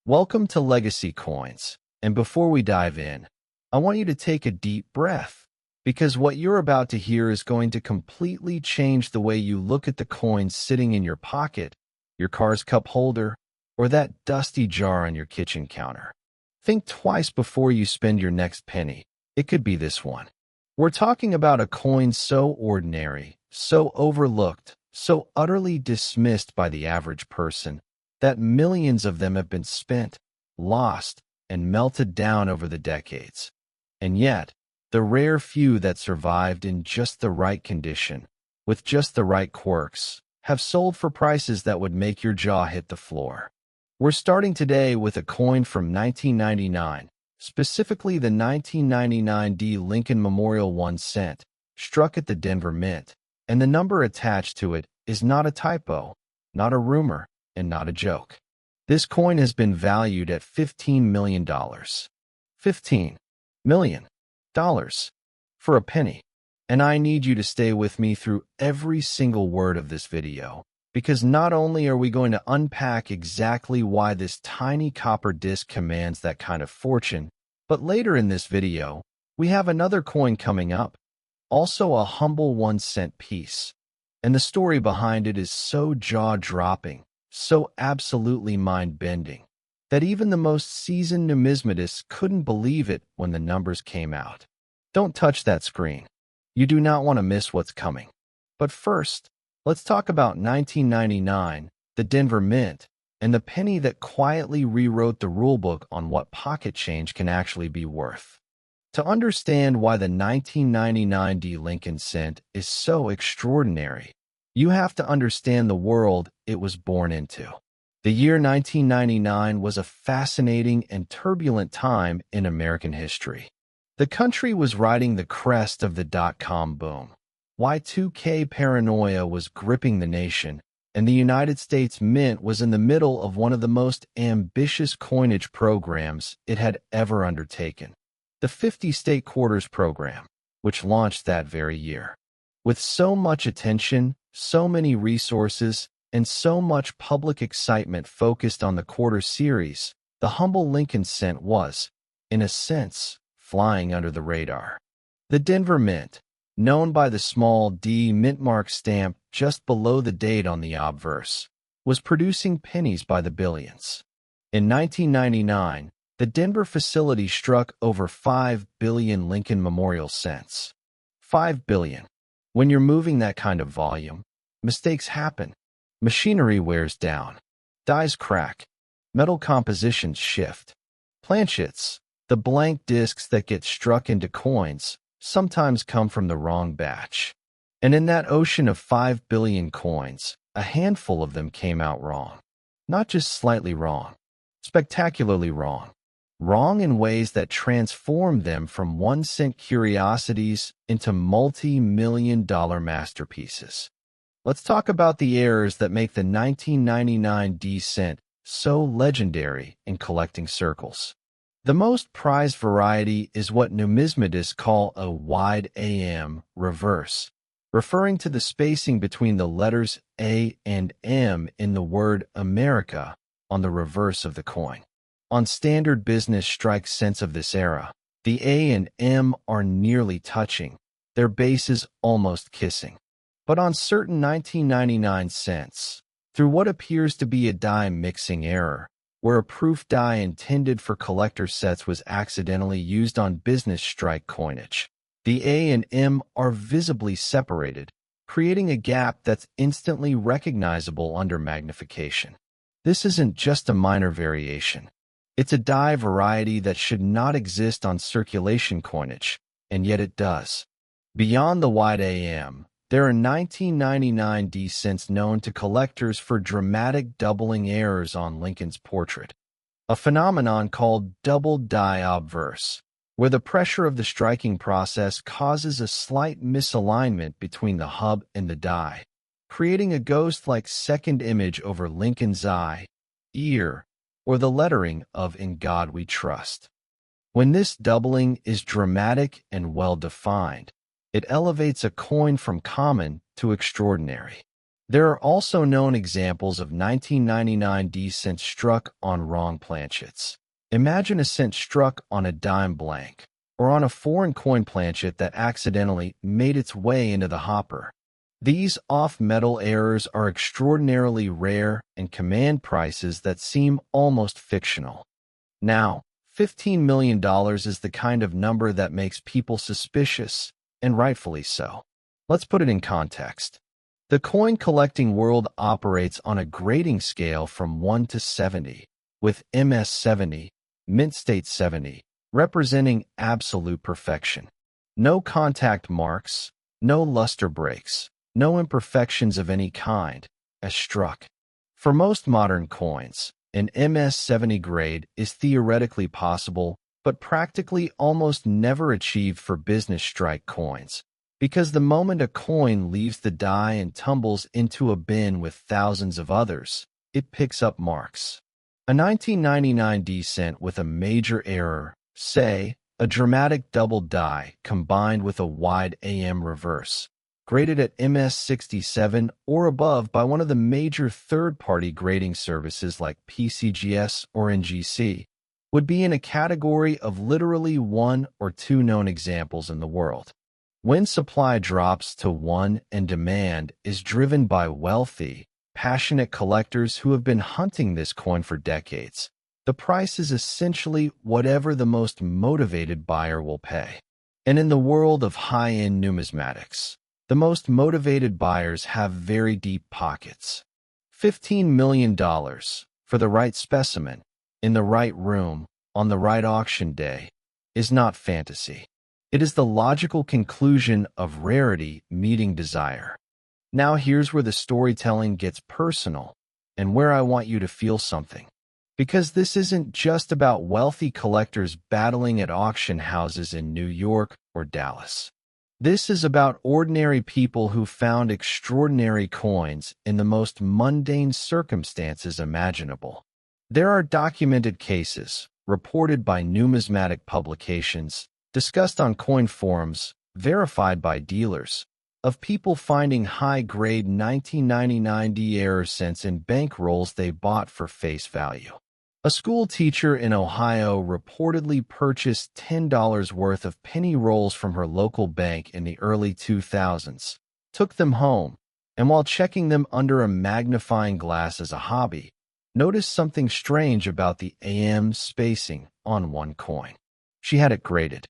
Welcome to Legacy Coins, and before we dive in, I want you to take a deep breath, because what you're about to hear is going to completely change the way you look at the coins sitting in your pocket, your car's cup holder, or that dusty jar on your kitchen counter. Think twice before you spend your next penny. It could be this one. We're talking about a coin so ordinary, so overlooked, so utterly dismissed by the average person, that millions of them have been spent, lost, and melted down over the decades. And yet, the rare few that survived in just the right condition, with just the right quirks, have sold for prices that would make your jaw hit the floor. We're starting today with a coin from 1999, specifically the 1999 D Lincoln Memorial 1 cent, struck at the Denver Mint, and the number attached to it is not a typo, not a rumor, and not a joke. This coin has been valued at $15 million. $15 million for a penny. And I need you to stay with me through every single word of this video, because not only are we going to unpack exactly why this tiny copper disc commands that kind of fortune, but later in this video, we have another coin coming up, also a humble 1 cent piece. And the story behind it is so jaw-dropping, so absolutely mind-bending, that even the most seasoned numismatists couldn't believe it when the numbers came out. Don't touch that screen. You do not want to miss what's coming. But first, let's talk about 1999, the Denver Mint, and the penny that quietly rewrote the rulebook on what pocket change can actually be worth. To understand why the 1999 D Lincoln cent is so extraordinary, you have to understand the world it was born into. The year 1999 was a fascinating and turbulent time in American history. The country was riding the crest of the dot-com boom. Y2K paranoia was gripping the nation, and the United States Mint was in the middle of one of the most ambitious coinage programs it had ever undertaken, the 50-state quarters program, which launched that very year. With so much attention, so many resources, and so much public excitement focused on the quarter series, the humble Lincoln cent was, in a sense, flying under the radar. The Denver Mint, known by the small D mint mark stamp just below the date on the obverse, was producing pennies by the billions. In 1999, the Denver facility struck over 5 billion Lincoln Memorial cents. 5 billion. When you're moving that kind of volume, mistakes happen. Machinery wears down. Dies crack. Metal compositions shift. Planchets, the blank discs that get struck into coins, sometimes come from the wrong batch. And in that ocean of 5 billion coins, a handful of them came out wrong. Not just slightly wrong, spectacularly wrong. Wrong in ways that transformed them from 1 cent curiosities into multi-million-dollar masterpieces. Let's talk about the errors that make the 1999 D cent so legendary in collecting circles. The most prized variety is what numismatists call a wide AM reverse, referring to the spacing between the letters A and M in the word America on the reverse of the coin. On standard business strike cents of this era, the A and M are nearly touching, their bases almost kissing. But on certain 1999 cents, through what appears to be a die mixing error, where a proof die intended for collector sets was accidentally used on business strike coinage, the A and M are visibly separated, creating a gap that's instantly recognizable under magnification. This isn't just a minor variation. It's a die variety that should not exist on circulation coinage, and yet it does. Beyond the wide AM, there are 1999 D cents known to collectors for dramatic doubling errors on Lincoln's portrait, a phenomenon called double die obverse, where the pressure of the striking process causes a slight misalignment between the hub and the die, creating a ghost-like second image over Lincoln's eye, ear, or the lettering of "In God We Trust." When this doubling is dramatic and well-defined, it elevates a coin from common to extraordinary. There are also known examples of 1999 D cents struck on wrong planchets. Imagine a cent struck on a dime blank, or on a foreign coin planchet that accidentally made its way into the hopper. These off-metal errors are extraordinarily rare and command prices that seem almost fictional. Now, $15 million is the kind of number that makes people suspicious, and rightfully so. Let's put it in context. The coin collecting world operates on a grading scale from 1 to 70, with MS 70, mint state 70, representing absolute perfection. No contact marks, no luster breaks, no imperfections of any kind, as struck. For most modern coins, an MS 70 grade is theoretically possible, but practically almost never achieved for business strike coins, because the moment a coin leaves the die and tumbles into a bin with thousands of others, it picks up marks. A 1999 D cent with a major error, say, a dramatic double die combined with a wide AM reverse, graded at MS 67 or above by one of the major third-party grading services like PCGS or NGC, would be in a category of literally one or two known examples in the world. When supply drops to one and demand is driven by wealthy, passionate collectors who have been hunting this coin for decades, the price is essentially whatever the most motivated buyer will pay. And in the world of high-end numismatics, the most motivated buyers have very deep pockets. $15 million for the right specimen, in the right room, on the right auction day, is not fantasy. It is the logical conclusion of rarity meeting desire. Now here's where the storytelling gets personal, and where I want you to feel something. Because this isn't just about wealthy collectors battling at auction houses in New York or Dallas. This is about ordinary people who found extraordinary coins in the most mundane circumstances imaginable. There are documented cases, reported by numismatic publications, discussed on coin forums, verified by dealers, of people finding high-grade 1999 D error cents in bankrolls they bought for face value. A school teacher in Ohio reportedly purchased $10 worth of penny rolls from her local bank in the early 2000s, took them home, and while checking them under a magnifying glass as a hobby, noticed something strange about the AM spacing on one coin. She had it graded.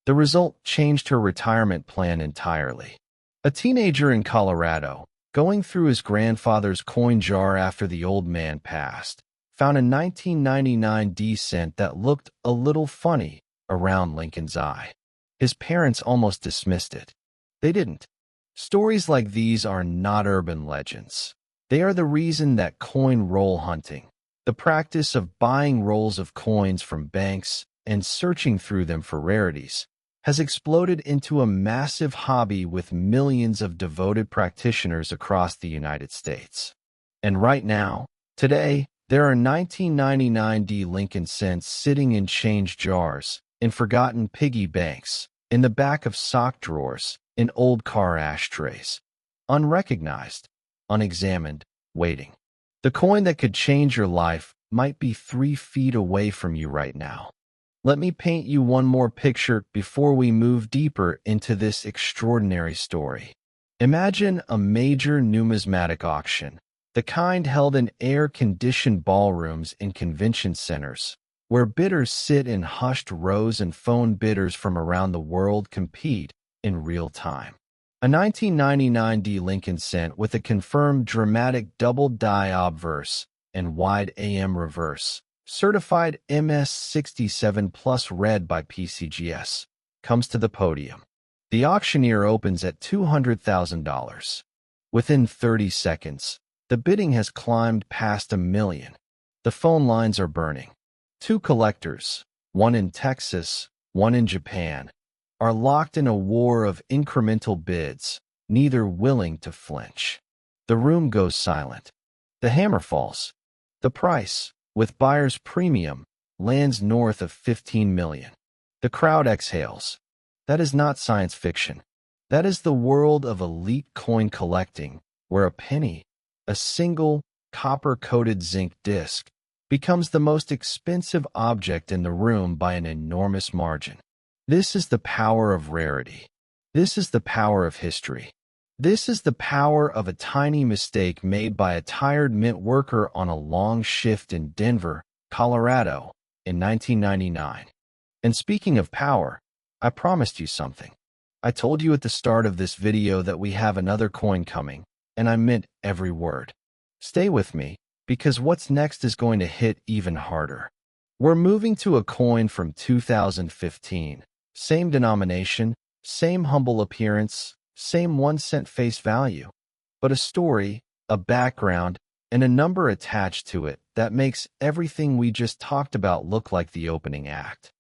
The result changed her retirement plan entirely. A teenager in Colorado, going through his grandfather's coin jar after the old man passed, found a 1999 D cent that looked a little funny around Lincoln's eye. His parents almost dismissed it. They didn't. Stories like these are not urban legends. They are the reason that coin roll hunting, the practice of buying rolls of coins from banks and searching through them for rarities, has exploded into a massive hobby with millions of devoted practitioners across the United States. And right now, today, there are 1999 D Lincoln cents sitting in change jars, in forgotten piggy banks, in the back of sock drawers, in old car ashtrays. Unrecognized, unexamined, waiting. The coin that could change your life might be 3 feet away from you right now. Let me paint you one more picture before we move deeper into this extraordinary story. Imagine a major numismatic auction, the kind held in air-conditioned ballrooms in convention centers, where bidders sit in hushed rows and phone bidders from around the world compete in real time. A 1999 D Lincoln cent with a confirmed dramatic double die obverse and wide AM reverse, certified MS 67 plus read by PCGS, comes to the podium. The auctioneer opens at $200,000. Within 30 seconds, the bidding has climbed past $1 million. The phone lines are burning. 2 collectors, one in Texas, one in Japan, are locked in a war of incremental bids, neither willing to flinch. The room goes silent. The hammer falls. The price, with buyer's premium, lands north of $15 million. The crowd exhales. That is not science fiction. That is the world of elite coin collecting, where a penny a single copper-coated zinc disc, becomes the most expensive object in the room by an enormous margin. This is the power of rarity. This is the power of history. This is the power of a tiny mistake made by a tired mint worker on a long shift in Denver, Colorado, in 1999. And speaking of power, I promised you something. I told you at the start of this video that we have another coin coming, and I meant every word. Stay with me, because what's next is going to hit even harder. We're moving to a coin from 2015. Same denomination, same humble appearance, same 1 cent face value, but a story, a background, and a number attached to it that makes everything we just talked about look like the opening act.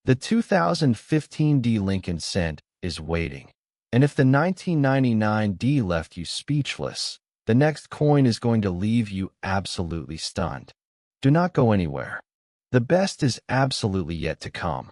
The 2015 D Lincoln cent is waiting. And if the 1999 D left you speechless, the next coin is going to leave you absolutely stunned. Do not go anywhere. The best is absolutely yet to come.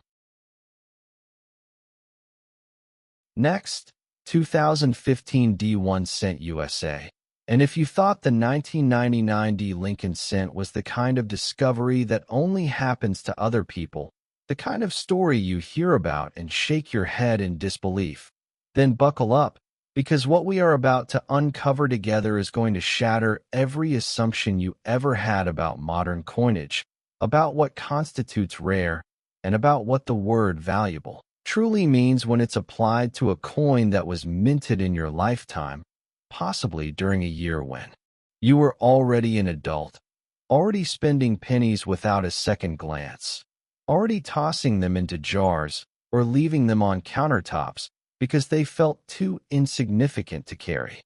Next, 2015 D 1 cent USA. And if you thought the 1999 D Lincoln cent was the kind of discovery that only happens to other people, the kind of story you hear about and shake your head in disbelief, then buckle up, because what we are about to uncover together is going to shatter every assumption you ever had about modern coinage, about what constitutes rare, and about what the word valuable truly means when it's applied to a coin that was minted in your lifetime, possibly during a year when you were already an adult, already spending pennies without a second glance, already tossing them into jars or leaving them on countertops because they felt too insignificant to carry.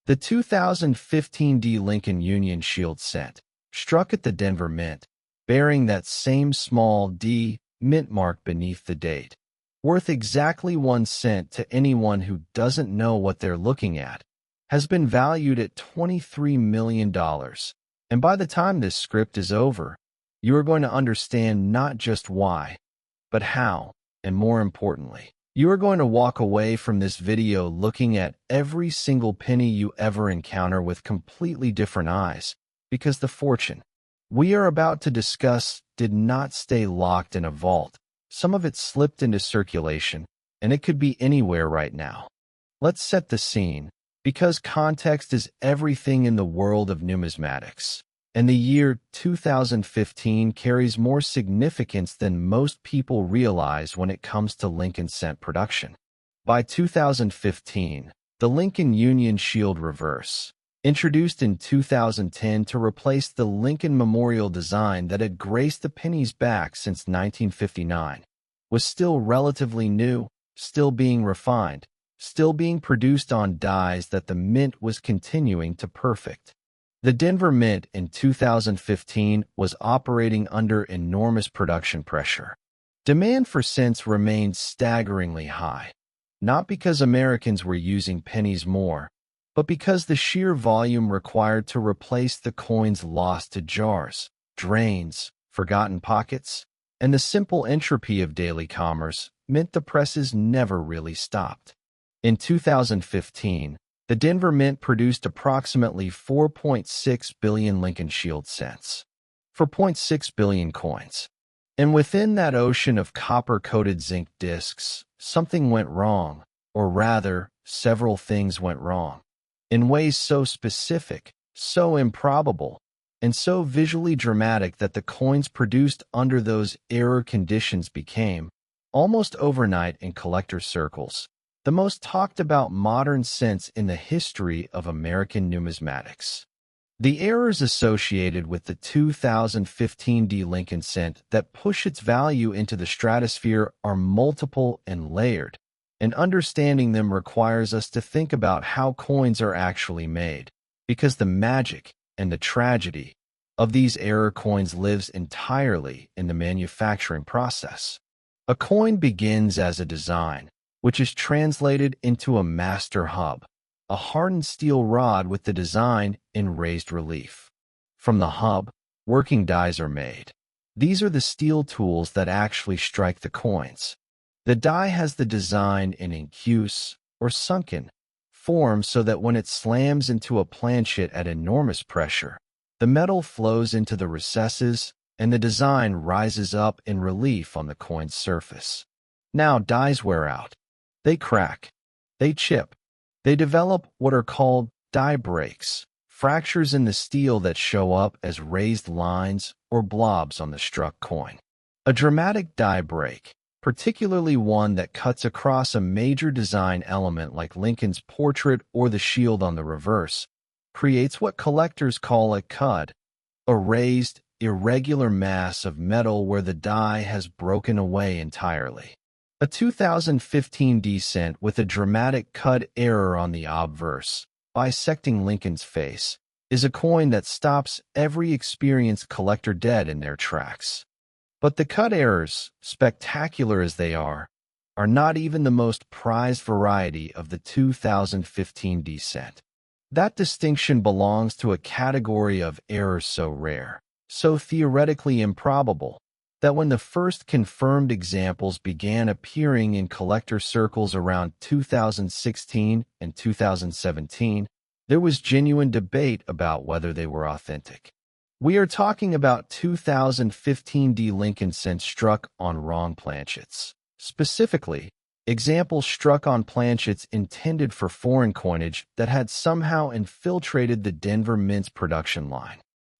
The 2015 D Lincoln Union Shield cent struck at the Denver Mint, bearing that same small D mint mark beneath the date, worth exactly 1 cent to anyone who doesn't know what they're looking at, has been valued at $23 million. And by the time this script is over, you are going to understand not just why, but how, and more importantly, you are going to walk away from this video looking at every single penny you ever encounter with completely different eyes, because the fortune we are about to discuss did not stay locked in a vault. Some of it slipped into circulation, and it could be anywhere right now. Let's set the scene, because context is everything in the world of numismatics. And the year 2015 carries more significance than most people realize when it comes to Lincoln cent production. By 2015, the Lincoln Union Shield Reverse, introduced in 2010 to replace the Lincoln Memorial design that had graced the penny's back since 1959, was still relatively new, still being refined, still being produced on dies that the Mint was continuing to perfect. The Denver Mint in 2015 was operating under enormous production pressure. Demand for cents remained staggeringly high, not because Americans were using pennies more, but because the sheer volume required to replace the coins lost to jars, drains, forgotten pockets, and the simple entropy of daily commerce meant the presses never really stopped. In 2015, the Denver Mint produced approximately 4.6 billion Lincoln Shield cents for 0.6 billion coins. And within that ocean of copper-coated zinc discs, something went wrong, or rather, several things went wrong, in ways so specific, so improbable, and so visually dramatic that the coins produced under those error conditions became, almost overnight in collector circles, the most talked about modern cents in the history of American numismatics. The errors associated with the 2015 D Lincoln cent that push its value into the stratosphere are multiple and layered, and understanding them requires us to think about how coins are actually made, because the magic and the tragedy of these error coins lives entirely in the manufacturing process. A coin begins as a design, which is translated into a master hub, a hardened steel rod with the design in raised relief. From the hub, working dies are made. These are the steel tools that actually strike the coins. The die has the design in incuse, or sunken, formed so that when it slams into a planchet at enormous pressure, the metal flows into the recesses and the design rises up in relief on the coin's surface. Now dies wear out. They crack. They chip. They develop what are called die breaks, fractures in the steel that show up as raised lines or blobs on the struck coin. A dramatic die break, particularly one that cuts across a major design element like Lincoln's portrait or the shield on the reverse, creates what collectors call a cud, a raised, irregular mass of metal where the die has broken away entirely. A 2015 descent with a dramatic cud error on the obverse, bisecting Lincoln's face, is a coin that stops every experienced collector dead in their tracks. But the cud errors, spectacular as they are not even the most prized variety of the 2015 descent. That distinction belongs to a category of errors so rare, so theoretically improbable, that when the first confirmed examples began appearing in collector circles around 2016 and 2017, there was genuine debate about whether they were authentic. We are talking about 2015 D Lincoln cents struck on wrong planchets. Specifically, examples struck on planchets intended for foreign coinage that had somehow infiltrated the Denver Mint's production line.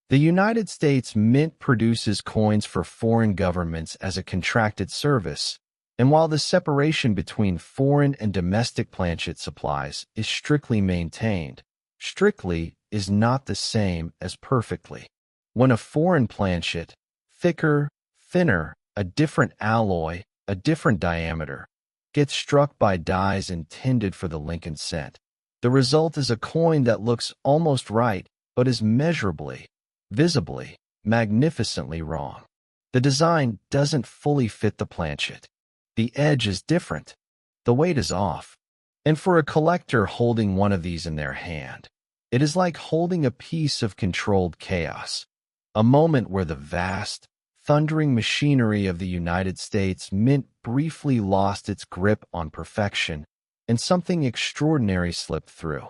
The United States Mint produces coins for foreign governments as a contracted service, and while the separation between foreign and domestic planchet supplies is strictly maintained, strictly is not the same as perfectly. When a foreign planchet, thicker, thinner, a different alloy, a different diameter, gets struck by dies intended for the Lincoln cent, the result is a coin that looks almost right but is measurably, visibly, magnificently wrong. The design doesn't fully fit the planchet. The edge is different. The weight is off. And for a collector holding one of these in their hand, it is like holding a piece of controlled chaos, a moment where the vast, thundering machinery of the United States Mint briefly lost its grip on perfection, and something extraordinary slipped through.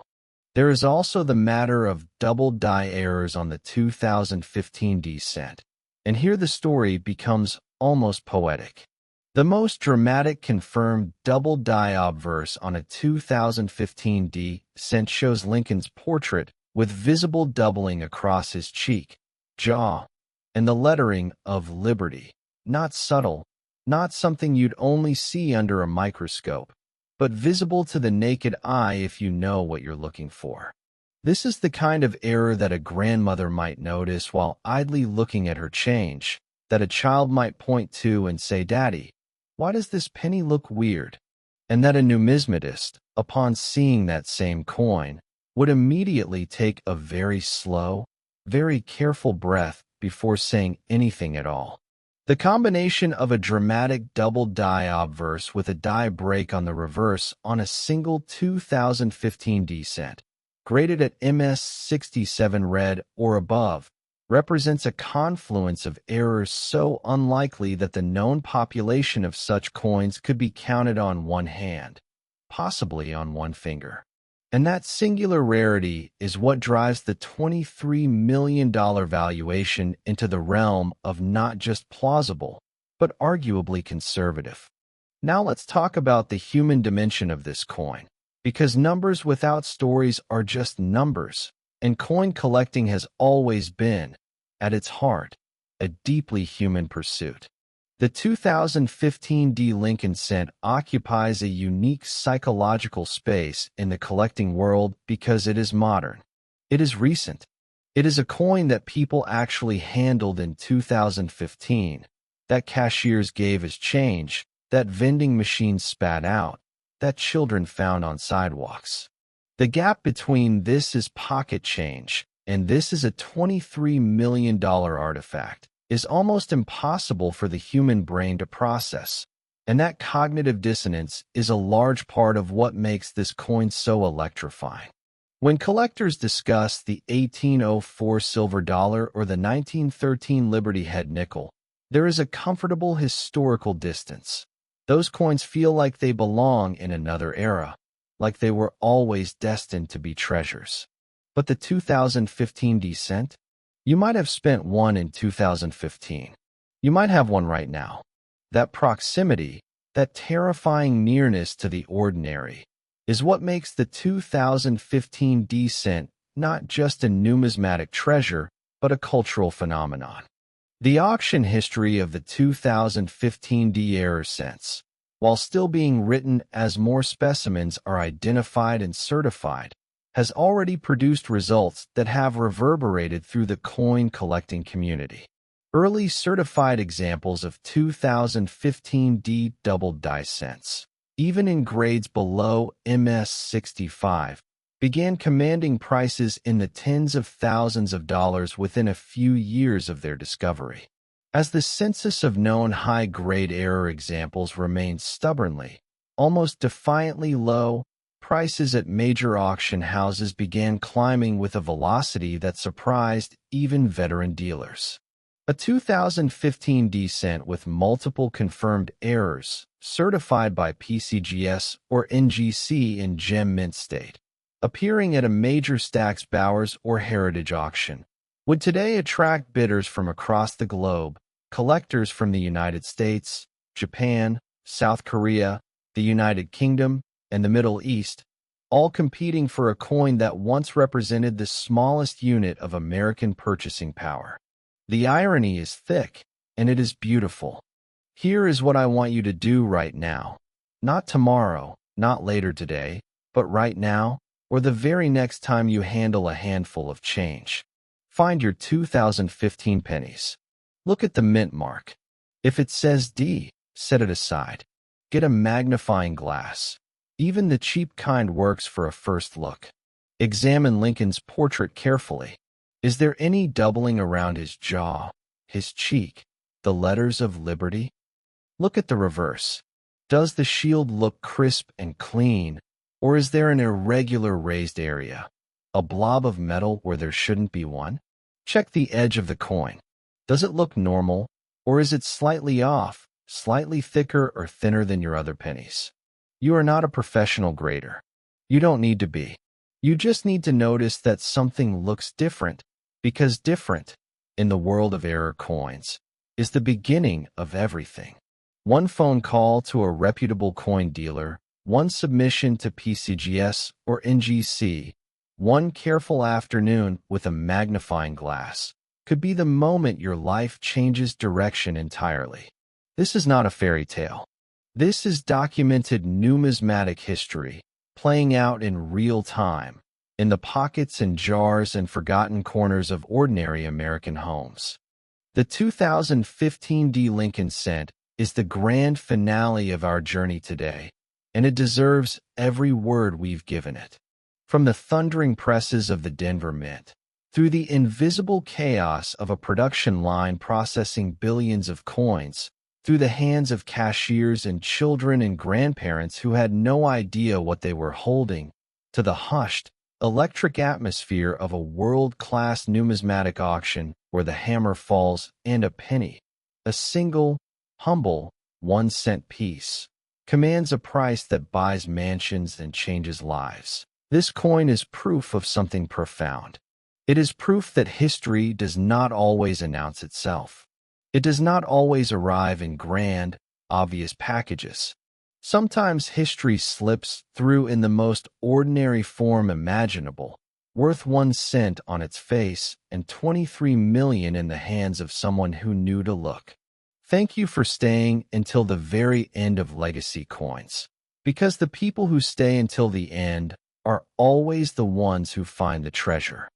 There is also the matter of double die errors on the 2015 descent, and here the story becomes almost poetic. The most dramatic confirmed double die obverse on a 2015 descent shows Lincoln's portrait with visible doubling across his cheek, jaw, and the lettering of Liberty, not subtle, not something you'd only see under a microscope, but visible to the naked eye if you know what you're looking for. This is the kind of error that a grandmother might notice while idly looking at her change, that a child might point to and say, "Daddy, why does this penny look weird?" And that a numismatist, upon seeing that same coin, would immediately take a very slow, very careful breath before saying anything at all. The combination of a dramatic double die obverse with a die break on the reverse on a single 2015 descent, graded at MS67 red or above, represents a confluence of errors so unlikely that the known population of such coins could be counted on one hand, possibly on one finger. And that singular rarity is what drives the $23 million valuation into the realm of not just plausible, but arguably conservative. Now let's talk about the human dimension of this coin, because numbers without stories are just numbers, and coin collecting has always been, at its heart, a deeply human pursuit. The 2015 D Lincoln cent occupies a unique psychological space in the collecting world because it is modern. It is recent. It is a coin that people actually handled in 2015, that cashiers gave as change, that vending machines spat out, that children found on sidewalks. The gap between this is pocket change and this is a $23 million artifact is almost impossible for the human brain to process, and that cognitive dissonance is a large part of what makes this coin so electrifying. When collectors discuss the 1804 silver dollar or the 1913 Liberty head nickel, there is a comfortable historical distance. Those coins feel like they belong in another era. like they were always destined to be treasures. But the 2015 descent? You might have spent one in 2015. You might have one right now. That proximity, that terrifying nearness to the ordinary, is what makes the 2015 descent not just a numismatic treasure, but a cultural phenomenon. The auction history of the 2015 D-era cents, while still being written as more specimens are identified and certified, has already produced results that have reverberated through the coin collecting community. Early certified examples of 2015 D double die cents, even in grades below MS65, began commanding prices in the tens of thousands of dollars within a few years of their discovery. As the census of known high-grade error examples remained stubbornly, almost defiantly low, prices at major auction houses began climbing with a velocity that surprised even veteran dealers. A 2015 descent with multiple confirmed errors, certified by PCGS or NGC in gem mint state, appearing at a major Stack's Bowers or Heritage auction, would today attract bidders from across the globe, collectors from the United States, Japan, South Korea, the United Kingdom, and the Middle East, all competing for a coin that once represented the smallest unit of American purchasing power. The irony is thick, and it is beautiful. Here is what I want you to do right now. Not tomorrow, not later today, but right now, or the very next time you handle a handful of change. Find your 2015 pennies. Look at the mint mark. If it says D, set it aside. Get a magnifying glass. Even the cheap kind works for a first look. Examine Lincoln's portrait carefully. Is there any doubling around his jaw, his cheek, the letters of liberty? Look at the reverse. Does the shield look crisp and clean, or is there an irregular raised area, a blob of metal where there shouldn't be one? Check the edge of the coin. Does it look normal, or is it slightly off, slightly thicker or thinner than your other pennies? You are not a professional grader. You don't need to be. You just need to notice that something looks different, because different, in the world of error coins, is the beginning of everything. One phone call to a reputable coin dealer, one submission to PCGS or NGC, one careful afternoon with a magnifying glass, could be the moment your life changes direction entirely. This is not a fairy tale. This is documented numismatic history, playing out in real time, in the pockets and jars and forgotten corners of ordinary American homes. The 2015 D Lincoln cent is the grand finale of our journey today, and it deserves every word we've given it. From the thundering presses of the Denver Mint, through the invisible chaos of a production line processing billions of coins, through the hands of cashiers and children and grandparents who had no idea what they were holding, to the hushed, electric atmosphere of a world-class numismatic auction where the hammer falls and a penny, a single, humble, 1-cent piece, commands a price that buys mansions and changes lives. This coin is proof of something profound. It is proof that history does not always announce itself. It does not always arrive in grand, obvious packages. Sometimes history slips through in the most ordinary form imaginable, worth 1 cent on its face and 23 million in the hands of someone who knew to look. Thank you for staying until the very end of Legacy Coins, because the people who stay until the end are always the ones who find the treasure.